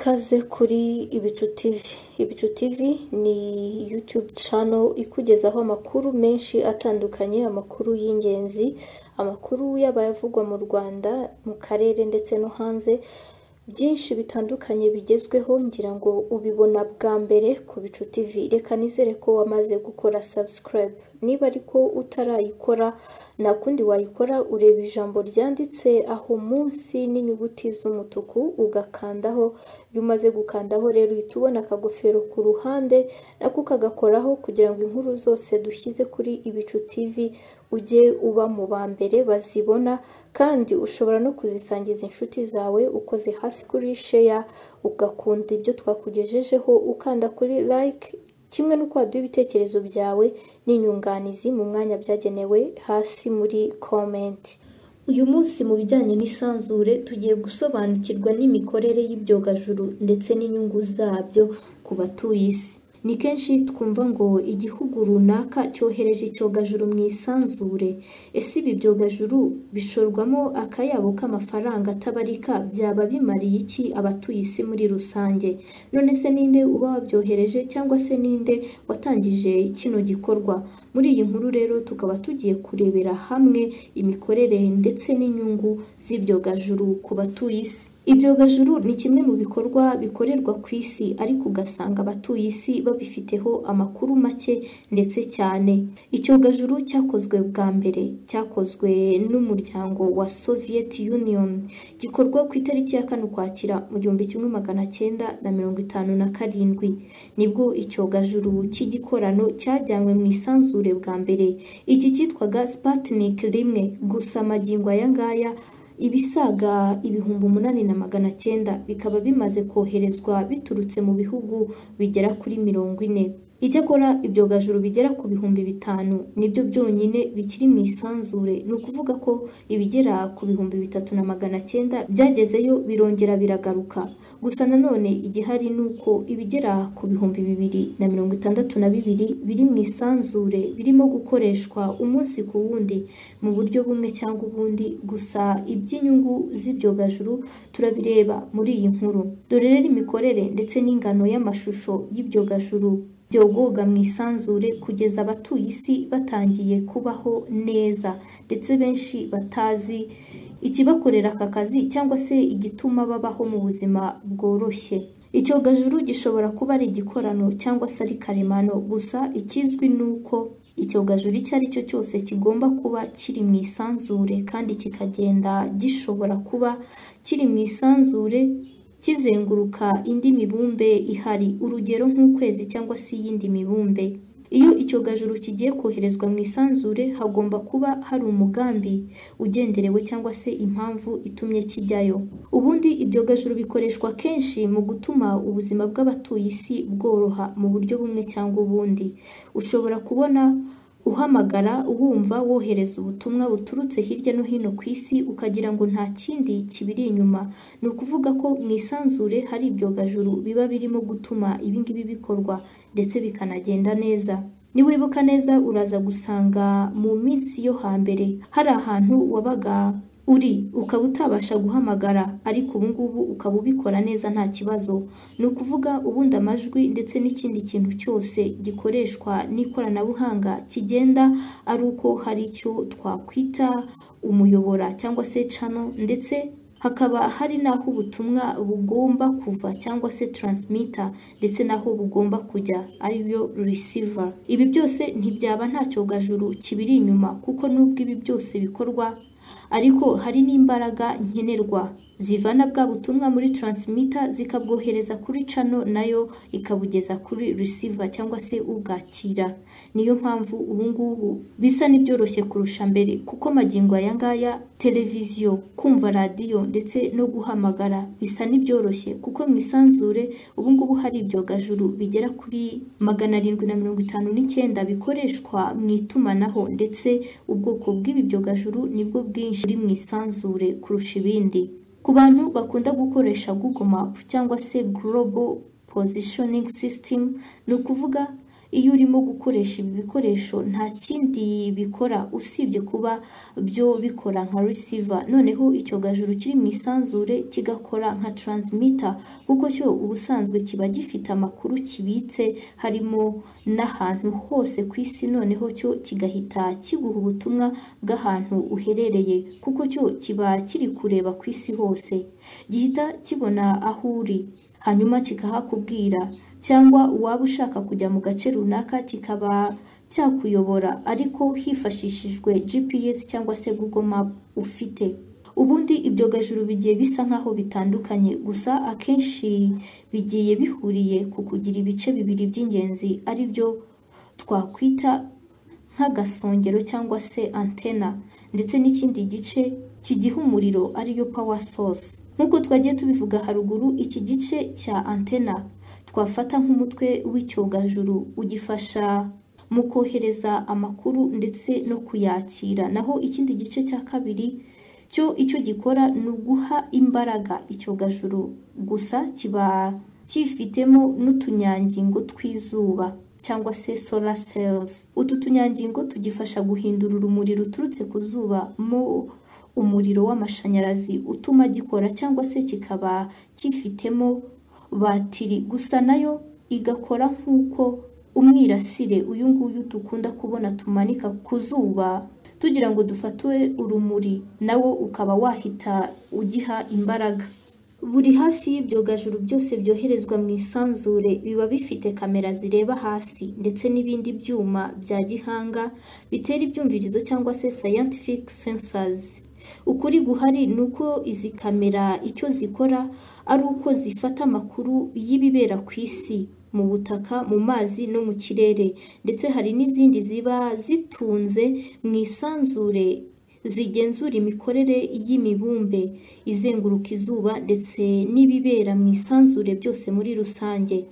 Ikaze kuri Ibicu TV. Ibicu TV ni YouTube channel ikugezaho amakuru menshi atandukanye, amakuru y'ingenzi, amakuru y'abayavugwa mu Rwanda, mu karere ndetse no hanze. Byinshi bitandukanye bigezweho, ngira ngo ubibona bwa mbere ku Bicu TV. Reka nizere ko wamaze gukora subscribe. Niba ariko utarayikora, nta kundi wayikora, ureba ijambo ryanditse aho munsi n'inyuguti z'umutuku ugakandaho. Iyo umaze gukandaho rero uhita ubona akagofero ku ruhande, nako kagakoraho kugira ngo inkuru zose dushyize kuri Ibicu TV ujye uba mu ba mbere bazibona. Kandi ushobora no kuzisangiza inshuti zawe ukoze hasi kuri share, ugakunda ibyo twakugejejeho, ukanda kuri like, kimwe n'uko waduha ibitekerezo byawe n'inyunganizi mu mwanya byagenewe hasi muri comment. Uyu munsi mu bijyanye n'isanzure tugiye gusobanukirwa n'imikorere y'ibyogajuru ndetse n'inyungu zabyo ku batuye isi. Ni kenshi twumva ngo igihugu runaka cyohereje icyogajuru mu isanzure. Ese ibi byogajuru bishorwamo akayabo k'amafaranga atabarika, byaba bimariye iki abatuye isi muri rusange? None se ninde uba wabyohereje, cyangwa se ninde watangije kino gikorwa? Muri iyi nkuru rero tukaba tugiye kurebera hamwe imikorere ndetse n'inyungu z'ibyogajuru ku batuye isi. Ibyogajuru ni kimwe mu bikorwa bikorerwa ku isi, ariko ugasanga abatuye isi babifiteho amakuru make ndetse cyane. Icyogajuru cyakozwe bwa mbere, cyakozwe n'umuryango wa Soviet Union, gikorwa ku itariki ya 4 Ukwakira mu 1957. Nibwo icyogajuru cy'igikorano cyajyanywe mu isanzure bwa mbere. Iki cyitwaga Sputnik 1, gusa magingo aya ngaya ibisaga 8,900 bikaba bimaze koherezwa biturutse mu bihugu bigera kuri 40. Icyakora ibyogajuru bigera ku 5,000 nibyo byonyine bikiri mu isanzure. Ni ukuvuga ko ibigera ku 3,900 byagezeyo birongera biragaruka. Gusa nanone igihari nuko ibigera ku 2,062 biri mu isanzure birimo gukoreshwa umunsi ku wundi mu buryo bumwe cyangwa ubundi. Gusa iby'inyungu z'ibyogajuru turabireba muri iyi nkuru. Dore rero imikorere ndetse n'ingano y'amashusho y'ibyogajuru byogoga mu isanzure kugeza abatuye isi batangiye kubaho neza, ndetse benshi batazi ikibakorera aka kazi cyangwa se igituma babaho mu buzima bworoshye. Icyogajuru gishobora kuba ari igikorano cyangwa se ari karemano, gusa ikizwi nuko icyogajuru icyo ari cyo cyose kigomba kuba kiri mu isanzure, kandi kikagenda gishobora kuba kiri mu isanzure kizenguruka indi mibumbe ihari, urugero nk'ukwezi cyangwa se iyindi mibumbe. Iyo icyogajuru kigiye koherezwa mu isanzure hagomba kuba hari umugambi ugenderewe cyangwa se impamvu itumye kijyayo. Ubundi ibyogajuru bikoreshwa kenshi mu gutuma ubuzima bw'abatuye isi bworoha mu buryo bumwe cyangwa ubundi. Ushobora kubona uhamagara wumva wohereza ubutumwa buturutse hirya no hino ku isi ukagira ngo nta kindi kibiri inyuma. Ni ukuvuga ko mu isanzure hari ibyogajuru biba birimo gutuma ibingibi bikorwa ndetse bikanagenda neza. Niwibuka neza uraza gusanga mu minsi yo hambere hari ahantu wabaga uri ukaba utabasha guhamagara, ariko ubu ngubu ukaba ubikora neza nta kibazo. Ni ukuvuga ubundi amajwi ndetse n'ikindi kintu cyose gikoreshwa n'ikoranabuhanga kigenda ari uko hari icyo twakwita umuyobora cyangwa se channel, ndetse hakaba hari n'aho ubutumwa bugomba kuva cyangwa se transmitter, ndetse n'aho bugomba kujya ariyo receiver. Ibi byose ntibyaba nta cyogajuru kibiri inyuma, kuko nubwo ibi byose bikorwa ariko hari n'imbaraga nkenerwa zivana bwa butumwa muri transmitter zikabwohereza kuri channel, nayo ikabugeza kuri receiver cyangwa se ubwakira. Niyo mpamvu ubu ngubu bisa n'ibyoroshye kurusha mbere, kuko magingo aya ngaya televiziyo, kumva radio ndetse no guhamagara bisa n'ibyoroshye, kuko mu isanzure ubu ngubu hari ibyogajuru bigera kuri 759 bikoreshwa mu itumanaho, ndetse ubwoko bw'ibi byogajuru nibwo bwinshi mu isanzure kurusha ibindi. Ku bantu bakunda gukoresha Google Map cyangwa se Global Positioning System, ni ukuvuga iyo urimo gukoresha ibi bikoresho nta kindi bikora usibye kuba byo bikora nka receiver, noneho icyogajuru kiri mu isanzure kigakora nka transmitter kuko cyo ubusanzwe kiba gifite amakuru kibitse harimo n'ahantu hose ku isi, noneho cyo kigahita kiguha ubutumwa bw'ahantu uherereye kuko cyo kiba kiri kureba ku isi hose, gihita kibona aho uri hanyuma kikahakubwira, cyangwa waba ushaka kujya mu gace runaka kikaba cyakuyobora ariko hifashishijwe GPS cyangwa se Google Map ufite. Ubundi ibyogajuru bigiye bisa nkaho bitandukanye, gusa akenshi bigiye bihuriye ku kugira ibice bibiri by'ingenzi ari byo twakwita nk'agasongero cyangwa se antena, ndetse n'ikindi gice kigiha umuriro ariyo power source. Nk'uko twagiye tubivuga haruguru, iki gice cya antena twafata nk'umutwe w'icyogajuru, ugifasha mu kohereza amakuru ndetse no kuyakira, naho ikindi gice cya kabiri cyo icyo gikora ni uguha imbaraga icyogajuru, gusa kiba cyifitemo n'utunyangingo tw'izuba cyangwa se solar cells. Utu tunyangingo tugifasha guhindura urumuri ruturutse ku zuba mo umuriro w'amashanyarazi utuma gikora, cyangwa se kikaba cyifitemo batiri gusa nayo igakora nk'uko umwirasire uyu nguyu dukunda kubona tumanika ku zuba tugira ngo dufatwe urumuri, nawo ukaba wahita ugiha imbaraga. Buri hafi y'ibyogajuru byose byoherezwa mu isanzure biba bifite kamera zireba hasi ndetse n'ibindi byuma bya gihanga bitera ibyumvirizo cyangwa se scientific sensors. Ukuri guhari ni uko izi kamera icyo zikora ari uko zifata amakuru y'ibibera ku isi, mu butaka, mu mazi no mu kirere, ndetse hari n'izindi ziba zitunze mu isanzure zigenzura imikorere y'imibumbe izenguruka izuba ndetse n'ibibera mu isanzure byose muri rusange.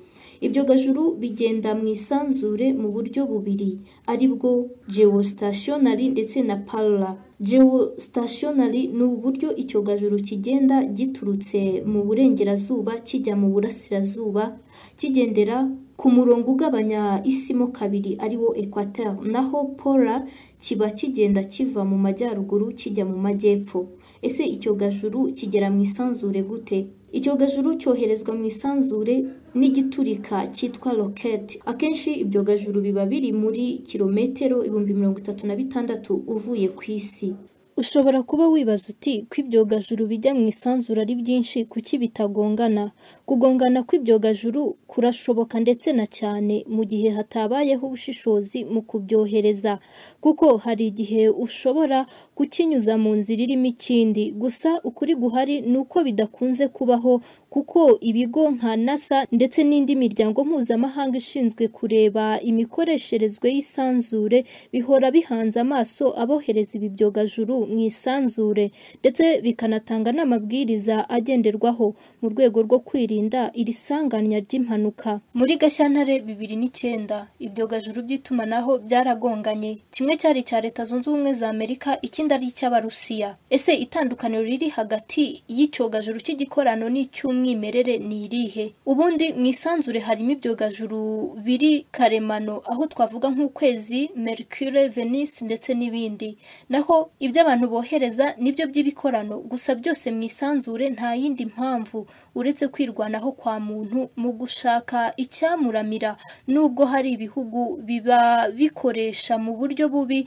Ibyogajuru bigenda mu isanzure mu buryo bubiri ari bwo geostationary ndetse na parallel. Geostationary ni uburyo icyogajuru kigenda giturutse mu burengerazuba kijya mu burasirazuba kigendera ku murongo ugabanya isi mo kabiri ari wo equateur, naho polar kiba kigenda kiva mu majyaruguru kijya mu majyepfo. Ese icyogajuru kigera mu isanzure gute? Icyogajuru cyoherezwa mu isanzure n'igiturika cyitwa rocket. Akenshi ibyogajuru biba biri muri kilometero 36,000 uvuye ku isi. Ushobora kuba wibaza uti ko ibyogajuru bijya mu isanzure ari byinshi kuki bitagongana? Kugongana kw'ibyogajuru kurashoboka ndetse na cyane mu gihe hatabayeho ubushishozi mu kubyohereza, kuko hari igihe ushobora kukinyuza mu nzira irimo ikindi. Gusa ukuri guhari ni uko bidakunze kubaho kuko ibigo nka NASA ndetse n'indi miryango mpuzamahanga ishinzwe kureba imikoresherezwe y'isanzure bihora bihanze amaso abohereza ibi byogajuru mu isanzure, ndetse bikanatanga n'amabwiriza agenderwaho mu rwego rwo kwirinda iri sanganya ry'impanuka. Muri Gashyantare 2009 ibyogajuru by'itumanaho byaragonganye, kimwe cyari cya Leta Zunze Ubumwe za Amerika, ikindi ari icy'Abarusiya. Ese itandukaniro riri hagati y'icyogajuru cy'igikorano n'icy'umwimerere ni irihe? Ubundi mu isanzure harimo ibyogajuru biri karemano aho twavuga nk'ukwezi, Mercure, Venus ndetse n'ibindi, naho ibyo abantu bohereza nibyo by'ibikorano, gusa byose mu isanzure nta yindi mpamvu uretse kwirwanaho kwa muntu mu gushaka icyamuramira, nubwo hari ibihugu biba bikoresha mu buryo bubi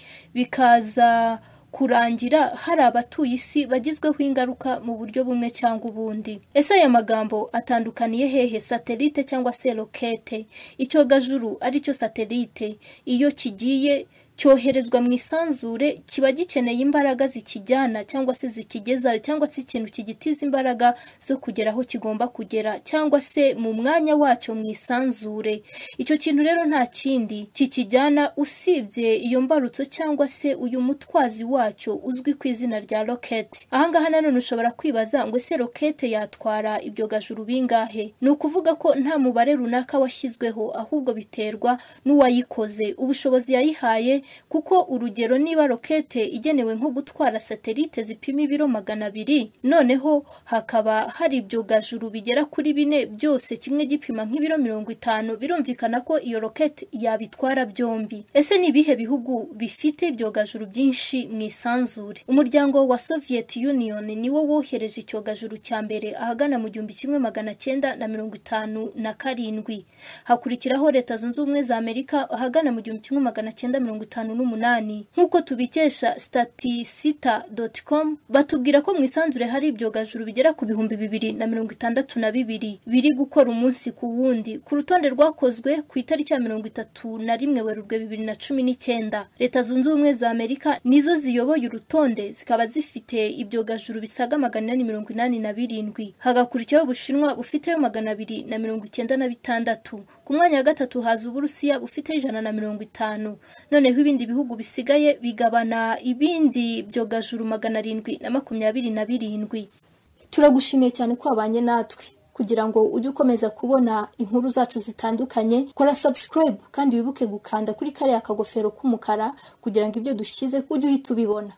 bikaza kurangira hari abatuye isi bagizweho ingaruka mu buryo bumwe cyangwa ubundi. Ese aya magambo atandukaniye hehe? Satellite cyangwa se rocket? Icyogajuru ari cyo satellite iyo kigiye cyoherezwa mu isanzure kiba gikeneye imbaraga zikijyana cyangwa se zikigezayo, cyangwa se ikintu kigitiza imbaraga zo kugera aho kigomba kugera cyangwa se mu mwanya wacyo mu isanzure. Icyo kintu rero nta kindi kikijyana usibye iyo mbarutso cyangwa se uyu mutwazi wacyo uzwi ku izina rya rocket. Ahangaha nanone ushobora kwibaza ngo ese rocket yatwara ibyogajuru bingahe? Ni ukuvuga ko nta mubare runaka washyizweho, ahubwo biterwa n'uwayikoze, ubushobozi yayihaye kuko urugero niba rokete igenewe nko gutwara satelite zipima ibiro 200 noneho hakaba hari ibyogajuru bigera kuri 4 byose kimwe gipima nk'ibiro 50 birumvikana ko iyo rokete yabitwara byombi. Ese ni ibihe bihugu bifite ibyogajuru byinshi mu isanzure? Umuryango wa Soviet Union niwo wohereje icyogajuru cya mbere ahagana mu 1957. Hakurikiraho Leta Zunze Ubumwe za Amerika ahagana mu 1958. Nk'uko tubikesha statisita.com batubwira ko mu isanzure hari ibyogajuru bigera ku 2062 biri gukora umunsi ku wundi ku rutonde rwakozwe ku itariki ya 31 Werurwe 2019. Leta Zunze Ubumwe za Amerika nizo ziyoboye urutonde zikaba zifite ibyogajuru bisaga 487. Hagakurikiraho Ubushinwa bufite 296. Ku mwanya wa gatatu haza Uburusiya bufite 150. Noneho ibindi bihugu bisigaye bigabana ibindi byogajuru 727. Turagushimiye cyane ko wabanye natwe. Kugira ngo ujye ukomeza kubona inkuru zacu zitandukanye, kora subscribe kandi wibuke gukanda kuri kariya kagofero k'umukara kugira ngo ibyo dushyize ujye uhita ubibona.